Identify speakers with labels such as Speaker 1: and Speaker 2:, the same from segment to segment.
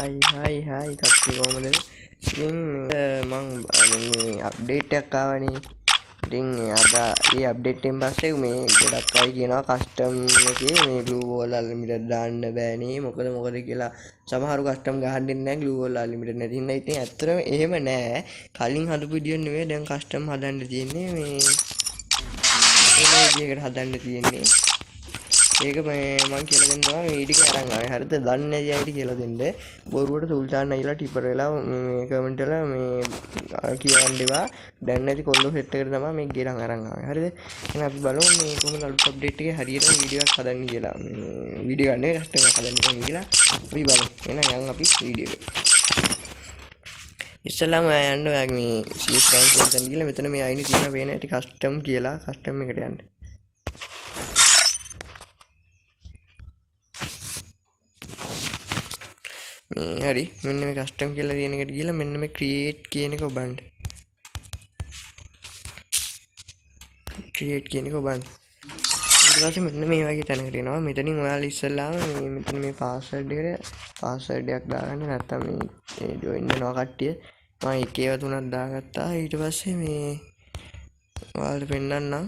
Speaker 1: Hai කට්ටිය කොහමද? ඉතින් මම මේ අප්ඩේට් එකක් ආවනේ. ඉතින් අද මේ අප්ඩේට් එකෙන් පස්සේ මේ ගොඩක් අය කියනවා කස්ටම් එකේ මේ glue wall unlimited දාන්න බෑනේ. මොකද කියලා සමහරු කස්ටම් ගහන්න දෙන්නේ නැහැ glue wall unlimited නැති හින්දා. ඉතින් ඇත්තටම එහෙම නෑ. කලින් හදපු විදිය නෙවෙයි දැන් කස්ටම් හදන්න තියෙන්නේ මේ විදියකට හදන්න තියෙන්නේ. ඒක මම කියලා දෙන්නවා මේ ටික අරන් ආවේ. හරිද? දන්නේ නැති අයට කියලා දෙන්න. බොරුවට සුල්තාන් අයිලා ටිපර් වෙලා මේ කමෙන්ට් වල මේ කියවන්නේවා. දැන් නැති කොල්ලෝ සෙට් එකට තමයි මේ ගෙරන් අරන් ආවේ. හරිද? එහෙනම් අපි බලමු මේ කොහොමද අලුත් අප්ඩේට් එකේ හරියට වීඩියෝ එකක් හදන්නේ කියලා. මේ වීඩියෝ ගන්න කස්ටම් එකක් හදන්න කොහොමද කියලා අපි බලමු. එහෙනම් යන් අපි වීඩියෝ එකට. ඉස්සෙල්ලාම යන්න ඔයාගේ මේ CS කැන්සල් කරන්න කියලා මෙතන මේ අයිනේ තියෙන වෙන ඇති කස්ටම් කියලා කස්ටම් එකට යන්න. හරි මෙන්න මේ කස්ටම් කියලා තියෙන එකට ගිහලා මෙන්න මේ ක්‍රියේට් කියන එක ඔබන්න. ක්‍රියේට් කියන එක ඔබන්න. ඊට පස්සේ මෙන්න මේ වගේ තැනකට එනවා. මෙතනින් ඔයාලා ඉස්සෙල්ලාම මෙතන මේ පාස්වර්ඩ් එකට පාස්වර්ඩ් එකක් දාගන්න. නැත්නම් මේ ජොයින් වෙනවා කට්ටිය. මම එකේව තුනක් දාගත්තා. ඊට පස්සේ මේ ඔයාලට පෙන්නන්නම්.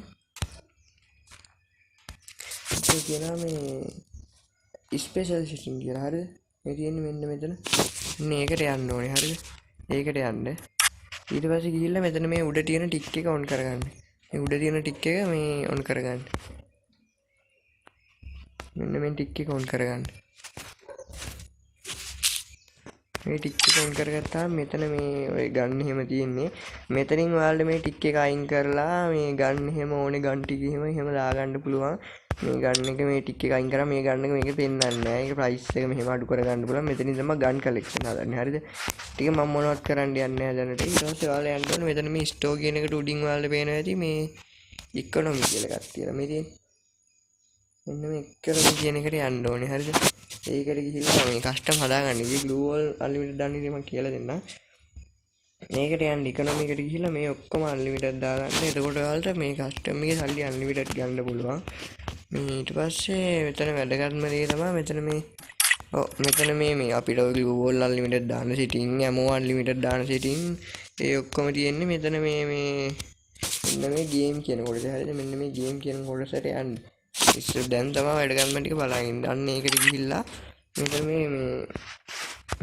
Speaker 1: ඒ කියනවා මේ ස්පෙෂල් සෙටින් කියලා. හරිද? මේ තියෙන්නේ මෙන්න මෙතන. මේකට යන්න ඕනේ. හරිද? ඒකට යන්න. ඊට පස්සේ ගිහිල්ලා මෙතන මේ උඩ තියෙන ටික් එක ඔන් කරගන්න. මේ උඩ තියෙන ටික් එක මේ ඔන් කරගන්න. මෙන්න මේ ටික් එක ඔන් කරගන්න. මේ ටික් එක ඔන් කරගත්තාම මෙතන මේ ඔය ගන්න එහෙම තියෙන්නේ. මෙතනින් ඔයාලට මේ ටික් එක අයින් කරලා මේ ගන්න එහෙම ඕනේ ගන් ටික එහෙම දාගන්න පුළුවන්. මේ ගන්න එක මේ ටික් එක අයින් කරා මේ ගන්න එක මේක පෙන්වන්නේ නැහැ. ඒක ප්‍රයිස් එක මෙහෙම අඩු කරගන්න පුළුවන්. මෙතනින් තමයි ගන් කලෙක්ෂන් හදන්නේ. හරිද? ටික මම මොනවත් කරන්න යන්නේ නැහැ දැනට. ඊට පස්සේ ඔයාලා යන්න ඕනේ මෙතන මේ ස්ටෝර් කියන එකට උඩින් ඔයාලට පේනවා ඇති මේ ඉකොනොමි කියලා එකක් තියෙනවා. මේ තියෙන්නේ. මෙන්න මේ ඉකොනොමි කියන එකට යන්න ඕනේ. හරිද? ඒකට ගිහිල්ලා මේ කස්ටම් හදාගන්න. ඉතින් glue wall unlimited දාන්න ඉතින් මම කියලා දෙන්නම්. මේකට යන්න ඉකොනොමි එකට ගිහිල්ලා මේ ඔක්කොම unlimited දාගන්න. එතකොට ඔයාලට මේ කස්ටම් එකේ සල්ලි unlimited ගන්න පුළුවන්. මේ ඊට පස්සේ මෙතන වැදගත්ම දේ තමයි මෙතන මේ අපිට glue wall unlimited දාන්න setting, ammo unlimited දාන්න setting ඒ ඔක්කොම තියෙන්නේ මෙතන මේ මෙන්න මේ game කියන කොටස. හරිද? මෙන්න මේ game කියන කොටසට යන්න. ඉතින් දැන් තමයි වැඩගත්ම ටික බලන්න. අන්න ඒකට ගිහිල්ලා මෙතන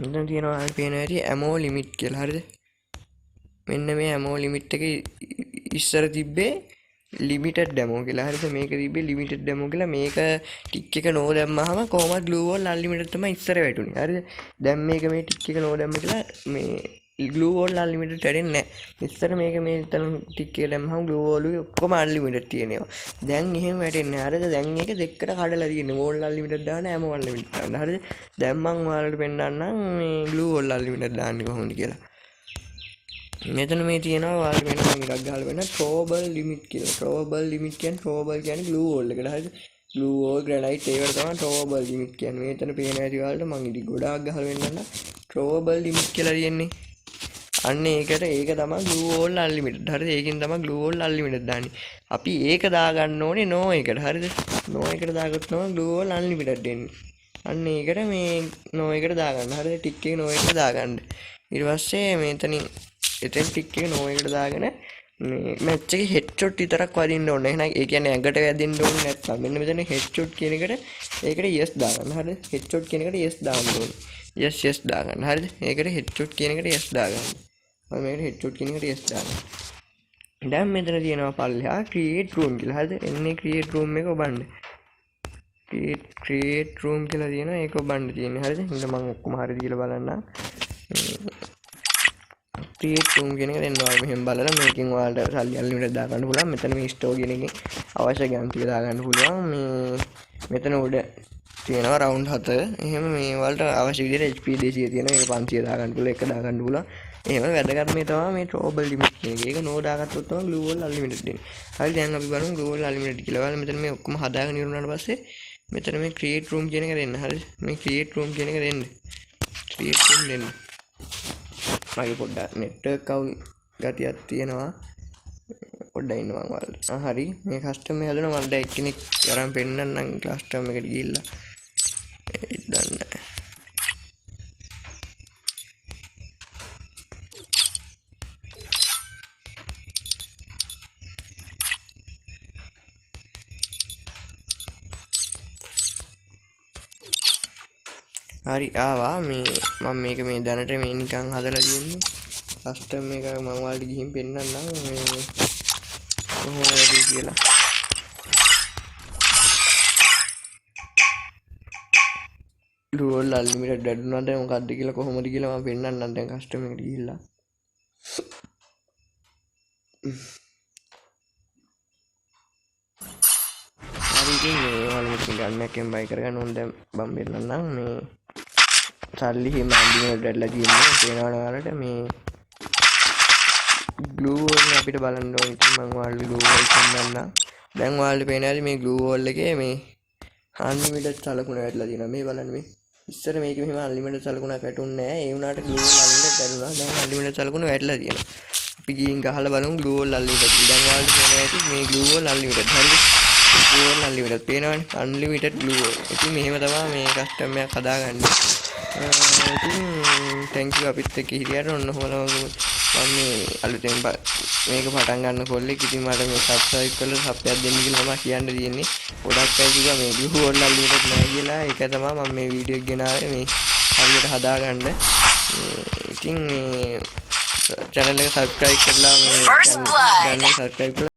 Speaker 1: මෙතන තියෙනවා පේන හැටි ammo limit කියලා. හරිද? මෙන්න මේ ammo limit එක ඉස්සර තිබ්බේ limited demo කියලා. හරිද? මේක තිබ්බේ limited demo කියලා. මේක ටික් එක නෝ දැම්මහම කොහොමද glue wall unlimited තමයි ඉස්සර වැටුනේ. හරිද? දැන් මේක මේ ටික් එක නෝ දැම්ම කියලා මේ glue wall unlimited වැඩෙන්නේ නැහැ. ඉස්සර මේක මේ ටික් එක දැම්මහම glue wall එක ඔක්කොම unlimited තියෙනවා. දැන් එහෙම වැටෙන්නේ නැහැ. හරිද? දැන් මේක දෙකට කඩලා තියෙන්නේ. wall unlimited දාන්න ammo unlimited දාන්න. හරිද? දැන් මම ඔයාලට පෙන්නන්නම් මේ glue wall unlimited දාන්නේ කොහොමද කියලා. මෙතන මේ තියෙනවා ඔයාලට වෙන මම එකක් ගහලා වෙන throwable limit කියලා. throwable limit කියන්නේ throwable කියන්නේ glue wall එකට. හරිද? glue wall granite ඒවට තමයි throwable limit කියන්නේ. මෙතන පේන ඇති ඔයාලට මම ඉතින් ගොඩාක් ගහලා වෙන්නන්න throwable limit කියලා තියෙන්නේ. අන්න ඒක තමයි glue wall unlimited. හරිද? ඒකෙන් තමයි glue wall unlimited දාන්නේ. අපි ඒක දාගන්න ඕනේ no එකට. හරිද? no එකට දාගත්තම glue wall unlimited එන්නේ. අන්න ඒකට මේ no එකට දාගන්න. හරිද? ටික් එක no එකට දාගන්න. ඊට පස්සේ මෙතනින් එතෙන් ටික් එක no එකට දාගෙන මේ මැච් එකේ හෙඩ්ෂොට් විතරක් වදින්න ඕනේ. එහෙනම් ඒ කියන්නේ ඇඟට වැදින්න ඕනේ නැත්නම් මෙන්න මෙතන හෙඩ්ෂොට් කියන එකට ඒකට yes දාගන්න. හරිද? හෙඩ්ෂොට් කියන එකට yes දාන්න ඕනේ. yes දාගන්න. හරිද? ඒකට හෙඩ්ෂොට් කියන එකට yes දාගන්න. මම මේකට හෙඩ්ෂොට් කියන එකට yes දාගන්න. දැන් මෙතන තියෙනවා පල්ලෙහා create room කියලා. හරිද? එන්නේ create room එක ඔබන්න. create room කියලා තියෙනවා. ඒක ඔබන්න තියෙන්නේ. හරිද? ඉතින් මම ඔක්කොම හරියට කියලා බලන්නම්. create room කියන එක දෙන්න ඔයාලා මෙහෙම බලලා මේකෙන් ඔයාලට සල්ලි unlimited දාගන්න පුළුවන්. මෙතන මේ store කියන එකෙන් අවශ්‍ය ගම් ටික දාගන්න පුළුවන්. මෙතන උඩ තියෙනවා round 7. එහෙම මේ ඔයාලට අවශ්‍ය විදිහට HP 200 තියෙනවා. ඒක 500 දාගන්න පුළුවන්. එක දාගන්න පුළුවන්. එහෙම වැදගත් මේ තමයි මේ throwable limit කියන එක. ඒක no දාගත්තොත් තමයි glue wall unlimited දෙන්නේ. හරි දැන් අපි බලමු glue wall unlimited කියලා. ඔයාලා මෙතන මේ ඔක්කොම හදාගෙන ඉවරනාට පස්සේ මෙතන මේ create room කියන එක දෙන්න. හරි මේ create room කියන එක දෙන්න. create room දෙන්න. මගේ පොඩ්ඩක් network අවුල් ගතියක් තියෙනවා. පොඩ්ඩක් ඉන්න මම ඔයාලට. හරි මේ කස්ටම් එක හදනවා මම දැන් එක්කෙනෙක් අරන් පෙන්නන්නම් කස්ටම් එකට ගිහිල්ලා. ඒක දන්නේ. හරි ආවා මේ මම මේක මේ දැනට මේ නිකන් හදලා තියෙන්නේ කස්ටම් එක මම ඔයාලට ගිහින් පෙන්නන්නම් මේ කොහොමද වැඩි කියලා ඩුවල් අන්ලිමිටඩ් වැඩුණාද මොකද්ද කියලා කොහොමද කියලා මම පෙන්නන්නම් දැන් කස්ටම් එකට ගිහිල්ලා හරි ඉතින් මේ ඔයාලට ගන්න එකෙන් බයි කරගන්න ඕන දැන් මම පෙන්නන්නම් මේ සල්ලි හිම අන්ලිමිටඩ් වැඩලා තියෙන්නේ තේනවද ඔයාලට මේ ග්ලූ වෝල් අපිට බලන්න ඕනේ ඉතින් මම ඔයාලට ග්ලූ වෝල් පෙන්නන්නම් දැන් ඔයාලට පේනවාද මේ ග්ලූ වෝල් එකේ මේ අන්ලිමිටඩ් සලකුණ වැටලා තියෙනවා මේ බලන්න මේ ඉස්සර මේක මෙහෙම අන්ලිමිටඩ් සලකුණක් වැටුන්නේ නැහැ ඒ වුණාට ග්ලූ වෝල් අන්ලිමිටඩ් වැටුණා දැන් අන්ලිමිටඩ් සලකුණ වැටලා තියෙනවා අපි ගිහින් ගහලා බලමු ග්ලූ වෝල් අන්ලිමිටඩ් දැන් ඔයාලට පේනවා ඇති මේ ග්ලූ වෝල් අන්ලිමිටඩ් හරිද ග්ලූ වෝල් අන්ලිමිටඩ් පේනවනේ අන්ලිමිටඩ් ග්ලූ වෝල් ඉතින් මෙහෙම තමයි මේ කස්ටම් එකක් හදාගන්නේ ඉතින් thank you අපිත් එක්ක හිටියට ඔන්න කොහොමද මම මේ අලුතෙන් මේක පටන් ගන්න කොල්ලෙක් ඉතින් මට මේ subscribe කරලා සබ් එකක් දෙන්න කියලා මම කියන්න තියෙන්නේ ගොඩක් අය කිව්වා මේ ග්ලූ වෝල් අන්ලිමිටඩ් නැහැ කියලා ඒක තමයි මම මේ වීඩියෝ එක ගෙනාවේ මේ හරියට හදාගන්න ඉතින් මේ channel එක subscribe කරලා මේ channel subscribe කරලා